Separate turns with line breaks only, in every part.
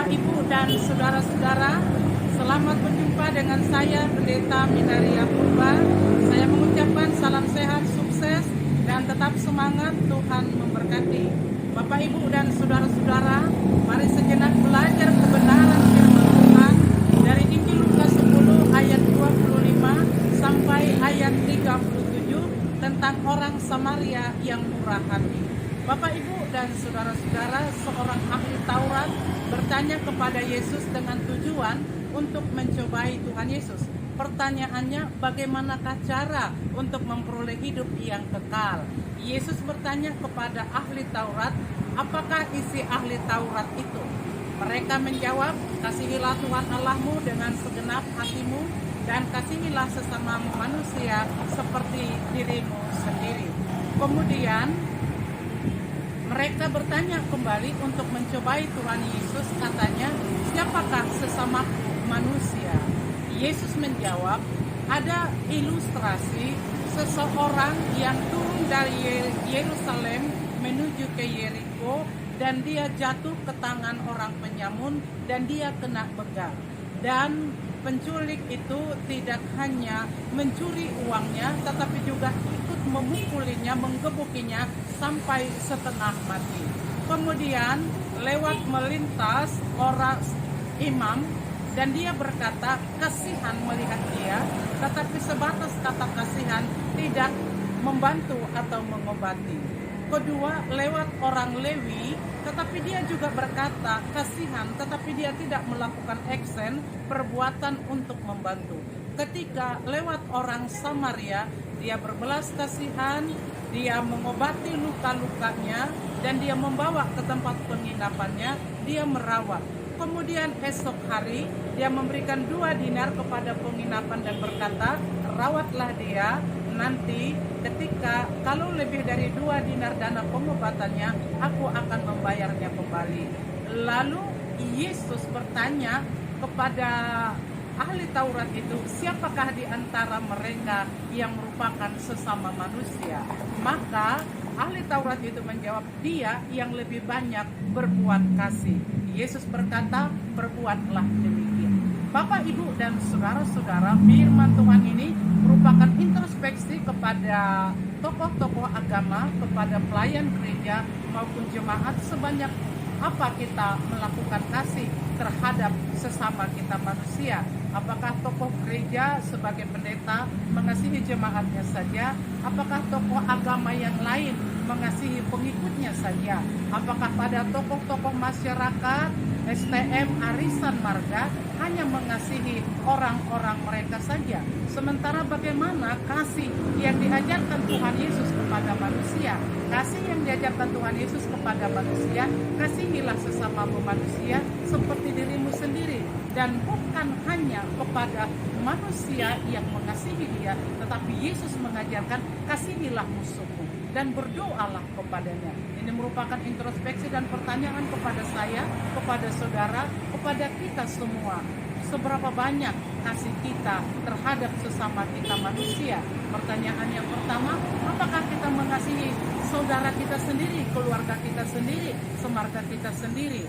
Bapak, Ibu, dan saudara-saudara, selamat berjumpa dengan saya, Pendeta Minaria Purba. Saya mengucapkan salam sehat, sukses, dan tetap semangat. Tuhan memberkati. Bapak, Ibu, dan saudara-saudara, mari sejenak belajar kebenaran firman Tuhan dari Injil Lukas 10 ayat 25 sampai ayat 37 tentang orang Samaria yang murah hati. Bapak, Ibu, dan saudara-saudara, seorang ahli Taurat bertanya kepada Yesus dengan tujuan untuk mencobai Tuhan Yesus. Pertanyaannya, bagaimanakah cara untuk memperoleh hidup yang kekal? Yesus bertanya kepada ahli Taurat, apakah isi ahli Taurat itu? Mereka menjawab, kasihilah Tuhan Allahmu dengan segenap hatimu dan kasihilah sesamamu manusia seperti dirimu sendiri. Kemudian mereka bertanya kembali untuk mencobai Tuhan Yesus, katanya, siapakah sesama manusia? Yesus menjawab, ada ilustrasi seseorang yang turun dari Yerusalem menuju ke Yeriko, dan dia jatuh ke tangan orang penyamun dan dia kena begal. Dan penculik itu tidak hanya mencuri uangnya, tetapi juga ikut memukulinya, menggebukinya sampai setengah mati. Kemudian lewat melintas orang imam dan dia berkata, kasihan melihat dia, tetapi sebatas kata kasihan tidak membantu atau mengobati. Kedua, lewat orang Lewi, tetapi dia juga berkata kasihan, tetapi dia tidak melakukan action, perbuatan untuk membantu. Ketika lewat orang Samaria, dia berbelas kasihan, dia mengobati luka-lukanya, dan dia membawa ke tempat penginapannya, dia merawat. Kemudian esok hari, dia memberikan 2 dinar kepada penginapan dan berkata, rawatlah dia, nanti ketika kalau lebih dari 2 dinar dana pengobatannya, aku akan membayarnya kembali. Lalu Yesus bertanya kepada ahli Taurat itu, siapakah di antara mereka yang merupakan sesama manusia? Maka ahli Taurat itu menjawab, dia yang lebih banyak berbuat kasih. Yesus berkata, perbuatlah demikian. Bapak, Ibu, dan saudara-saudara, firman Tuhan ini merupakan introspeksi kepada tokoh-tokoh agama, kepada pelayan gereja maupun jemaat, sebanyak apa kita melakukan kasih terhadap sesama kita manusia. Apakah tokoh gereja sebagai pendeta mengasihi jemaatnya saja? Apakah tokoh agama yang lain mengasihi pengikutnya saja? Apakah pada tokoh-tokoh masyarakat, STM, arisan marga hanya mengasihi orang-orang mereka saja? Sementara bagaimana kasih yang diajarkan Tuhan Yesus kepada manusia? Kasih yang diajarkan Tuhan Yesus kepada manusia, kasihilah sesamamu manusia seperti dirimu sendiri. Dan bukan hanya kepada manusia yang mengasihi dia, tetapi Yesus mengajarkan kasihilah musuhmu dan berdoalah kepadanya. Ini merupakan introspeksi dan pertanyaan kepada saya, kepada saudara, kepada kita semua. Seberapa banyak kasih kita terhadap sesama kita manusia? Pertanyaan yang pertama, apakah kita mengasihi saudara kita sendiri, keluarga kita sendiri, semarga kita sendiri?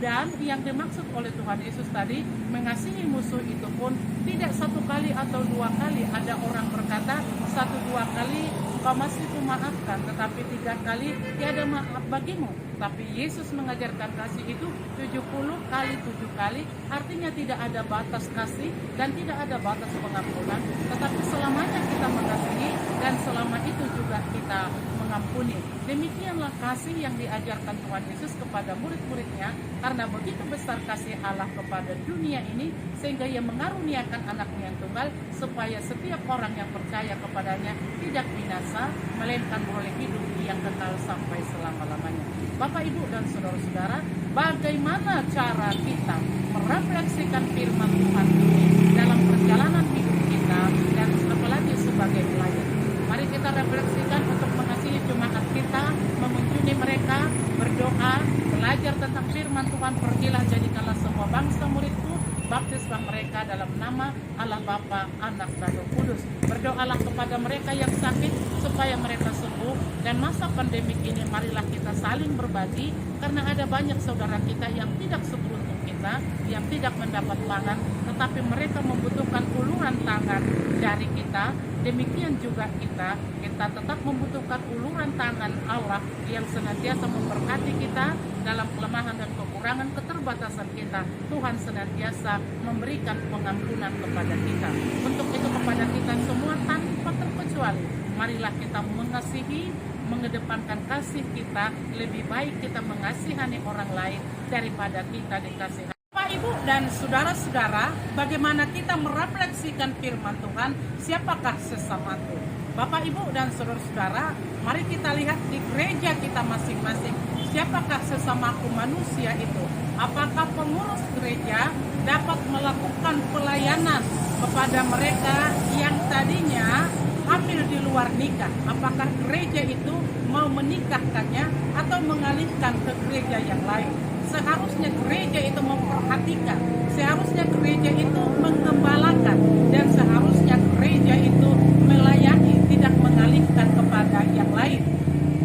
Dan yang dimaksud oleh Tuhan Yesus tadi, mengasihi musuh itu pun tidak 1 kali atau 2 kali. Ada orang berkata 1-2 kali kau masih kumaafkan, tetapi 3 kali tiada maaf bagimu. Tapi Yesus mengajarkan kasih itu 70 kali 7 kali, artinya tidak ada batas kasih dan tidak ada batas pengampunan, tetapi selamanya kita mengasihi dan selama itu juga kita mengampuni. Demikianlah kasih yang diajarkan Tuhan Yesus kepada murid-muridnya, karena begitu besar kasih Allah kepada dunia ini, sehingga ia mengaruniakan anaknya yang tunggal, supaya setiap orang yang percaya kepadanya tidak binasa, melainkan beroleh hidup yang kekal sampai selama-lamanya. Bapak, Ibu, dan saudara-saudara, bagaimana cara kita merefleksikan firman Tuhan ini dalam perjalanan hidup kita, dan apalagi sebagai pelayan? Mari kita refleksikan untuk mengasihi jemaat kita, mengunjungi mereka, berdoa, belajar tentang firman Tuhan. Pergilah, jadikanlah semua bangsa muridku, baptislah mereka dalam nama Allah Bapa, Anak, dan Roh Kudus. Berdoalah kepada mereka yang sakit supaya mereka sembuh. Dan masa pandemik ini marilah kita saling berbagi, karena ada banyak saudara kita yang tidak seberuntung tidak mendapat pangan, tetapi mereka membutuhkan uluran tangan dari kita. Demikian juga kita tetap membutuhkan uluran tangan Allah yang senantiasa memberkati kita dalam kelemahan dan kekurangan keterbatasan kita. Tuhan senantiasa memberikan pengampunan kepada kita. Untuk itu kepada kita semua tanpa terkecuali, marilah kita mengasihi, mengedepankan kasih kita. Lebih baik kita mengasihani orang lain daripada kita dikasihi. Bapak, Ibu, dan saudara-saudara, bagaimana kita merefleksikan firman Tuhan, siapakah sesama Tuhan? Bapak, Ibu, dan saudara-saudara, mari kita lihat di gereja kita masing-masing, siapakah sesamaku manusia itu? Apakah pengurus gereja dapat melakukan pelayanan kepada mereka yang tadinya hamil di luar nikah? Apakah gereja itu mau menikahkannya atau mengalihkan ke gereja yang lain? Seharusnya gereja itu memperhatikan, seharusnya gereja itu menggembalakan, dan seharusnya gereja itu melayani, tidak mengalihkan kepada yang lain.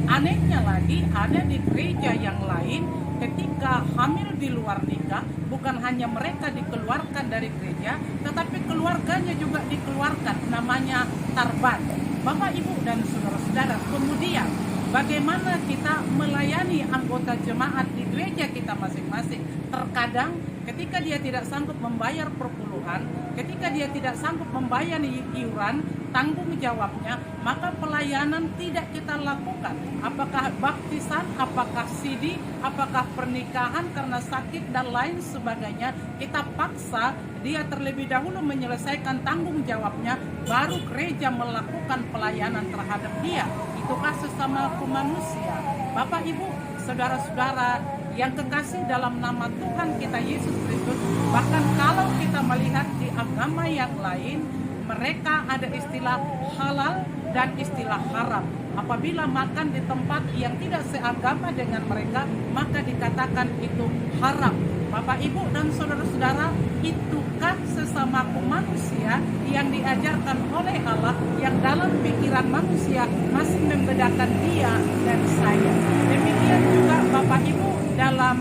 Anehnya lagi, ada di gereja yang lain ketika hamil di luar nikah, bukan hanya mereka dikeluarkan dari gereja, tetapi keluarganya juga dikeluarkan, namanya tarbat. Bapak, Ibu, dan saudara-saudara, kemudian bagaimana kita melayani anggota jemaat di gereja kita masing-masing? Terkadang ketika dia tidak sanggup membayar perpuluhan, ketika dia tidak sanggup membayar iuran, tanggung jawabnya, maka pelayanan tidak kita lakukan. Apakah baptisan, apakah sidi, apakah pernikahan karena sakit dan lain sebagainya, kita paksa dia terlebih dahulu menyelesaikan tanggung jawabnya, baru gereja melakukan pelayanan terhadap dia. Itukah sesama manusia? Bapak, Ibu, saudara-saudara yang kekasih dalam nama Tuhan kita Yesus Kristus, bahkan kalau kita melihat di agama yang lain, mereka ada istilah halal dan istilah haram. Apabila makan di tempat yang tidak seagama dengan mereka, maka dikatakan itu haram. Bapak, Ibu, dan saudara-saudara, itukah sesamaku manusia yang diajarkan oleh Allah, yang dalam pikiran manusia masih membedakan dia dan saya? Demikian juga Bapak, Ibu, dalam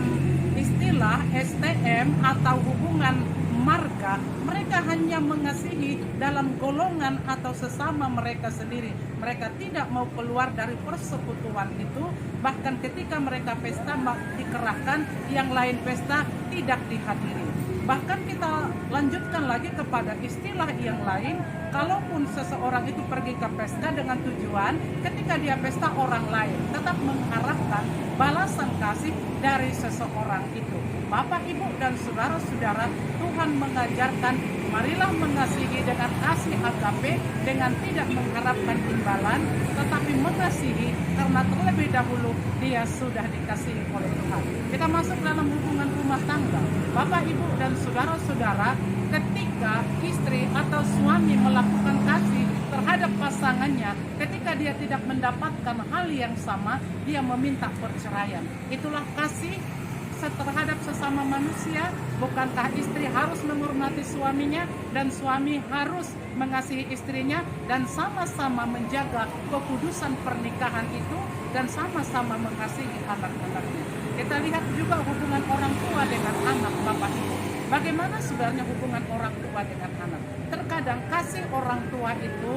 istilah STM atau hubungan marga, mereka hanya mengasihi dalam golongan atau sesama mereka sendiri. Mereka tidak mau keluar dari persekutuan itu. Bahkan ketika mereka pesta dikerahkan, yang lain pesta tidak dihadiri. Bahkan kita lanjutkan lagi kepada istilah yang lain, kalaupun seseorang itu pergi ke pesta dengan tujuan ketika dia pesta orang lain tetap mengharapkan balasan kasih dari seseorang itu. Bapak, Ibu, dan saudara-saudara, Tuhan mengajarkan marilah mengasihi dengan kasih agape, dengan tidak mengharapkan imbalan, tetapi mengasihi karena terlebih dahulu dia sudah dikasihi oleh Tuhan. Kita masuk dalam hubungan rumah tangga. Bapak, Ibu, dan saudara-saudara, ketika istri atau suami melakukan kasih terhadap pasangannya, ketika dia tidak mendapatkan hal yang sama, dia meminta perceraian. Itulah kasih terhadap sesama manusia. Bukankah istri harus menghormati suaminya dan suami harus mengasihi istrinya dan sama-sama menjaga kekudusan pernikahan itu dan sama-sama mengasihi anak-anaknya? Kita lihat juga hubungan orang tua dengan anak, Bapak, Ibu. Bagaimana sebenarnya hubungan orang tua dengan anak? Terkadang kasih orang tua itu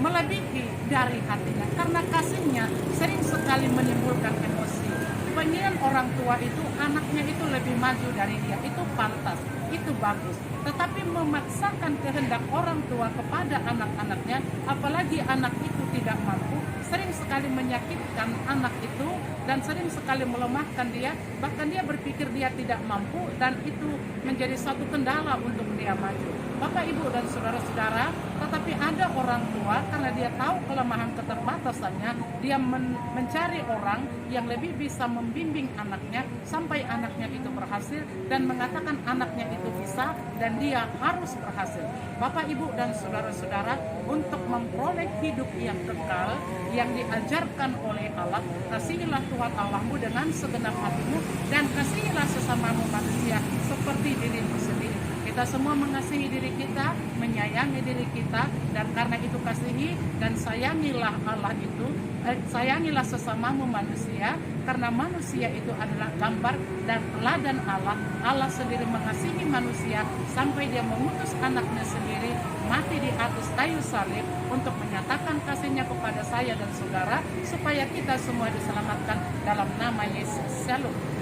melebihi dari hatinya, karena kasihnya sering sekali menimbulkan emosi. Pengen orang tua itu anaknya itu lebih maju dari dia, itu pantas, itu bagus. Tetapi memaksakan kehendak orang tua kepada anak-anaknya, apalagi anak itu tidak mampu, sering sekali menyakitkan anak itu dan sering sekali melemahkan dia. Bahkan dia berpikir dia tidak mampu dan itu menjadi satu kendala untuk dia maju. Bapak, Ibu, dan saudara-saudara, tetapi ada orang tua karena dia tahu kelemahan keterbatasannya, dia mencari orang yang lebih bisa membimbing anaknya sampai anaknya itu berhasil dan mengatakan anaknya itu bisa dan dia harus berhasil. Bapak, Ibu, dan saudara-saudara, untuk memperoleh hidup yang kekal yang diajarkan oleh Allah, kasihilah Tuhan Allahmu dengan segenap hatimu dan kasihilah sesamamu manusia seperti dirimu sendiri. Kita semua mengasihi diri kita, menyayangi diri kita, dan karena itu kasihi dan sayangilah Allah itu sayangilah sesamamu manusia, karena manusia itu adalah gambar dan teladan Allah. Allah sendiri mengasihi manusia sampai dia mengutus anaknya sendiri mati di atas kayu salib untuk menyatakan kasihnya kepada saya dan saudara, supaya kita semua diselamatkan dalam nama Yesus. Shalom.